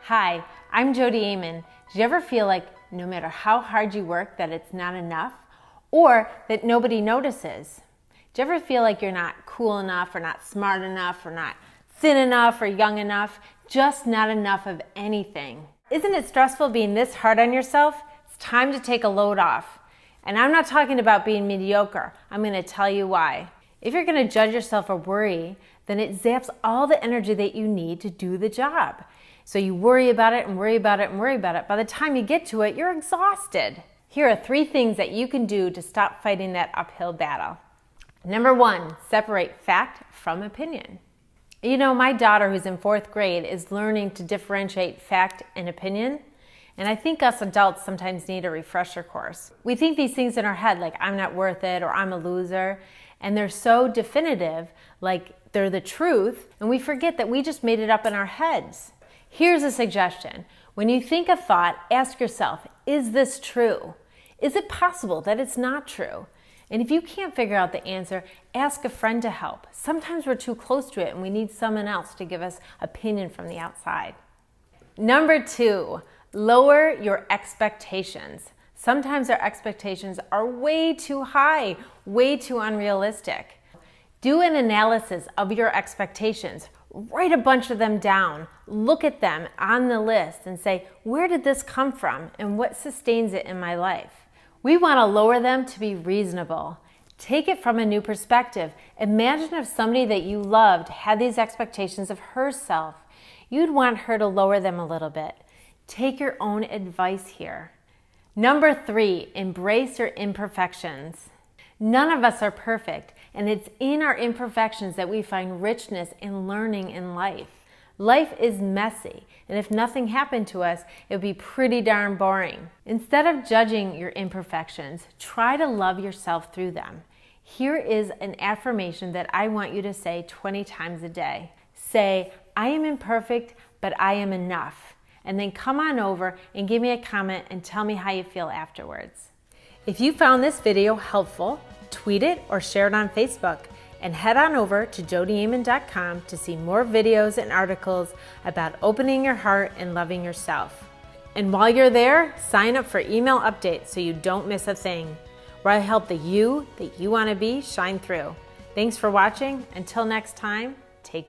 Hi, I'm Jodi. Do you ever feel like no matter how hard you work that it's not enough, or that nobody notices? Do you ever feel like you're not cool enough, or not smart enough, or not thin enough, or young enough, just not enough of anything? Isn't it stressful being this hard on yourself? It's time to take a load off. And I'm not talking about being mediocre. I'm going to tell you why. If you're going to judge yourself or worry, then it zaps all the energy that you need to do the job. So you worry about it and worry about it and worry about it. By the time you get to it, you're exhausted. Here are 3 things that you can do to stop fighting that uphill battle. Number 1, separate fact from opinion. You know, my daughter, who's in 4th grade, is learning to differentiate fact and opinion. And I think us adults sometimes need a refresher course. We think these things in our head, like I'm not worth it or I'm a loser. And they're so definitive, like they're the truth. And we forget that we just made it up in our heads. Here's a suggestion. When you think a thought, ask yourself, is this true? Is it possible that it's not true? And if you can't figure out the answer, ask a friend to help. Sometimes we're too close to it and we need someone else to give us opinion from the outside. Number 2, lower your expectations. Sometimes our expectations are way too high, way too unrealistic. Do an analysis of your expectations. Write a bunch of them down. Look at them on the list and say, where did this come from and what sustains it in my life? We want to lower them to be reasonable. Take it from a new perspective. Imagine if somebody that you loved had these expectations of herself. You'd want her to lower them a little bit. Take your own advice here. Number 3, embrace your imperfections. None of us are perfect, and it's in our imperfections that we find richness in learning in life. Life is messy, and if nothing happened to us, it would be pretty darn boring. Instead of judging your imperfections, try to love yourself through them. Here is an affirmation that I want you to say 20 times a day. Say, I am imperfect, but I am enough. And then come on over and give me a comment and tell me how you feel afterwards. If you found this video helpful, tweet it or share it on Facebook, and head on over to jodiamen.com to see more videos and articles about opening your heart and loving yourself. And while you're there, sign up for email updates so you don't miss a thing, where I help the you that you want to be shine through. Thanks for watching. Until next time, take care.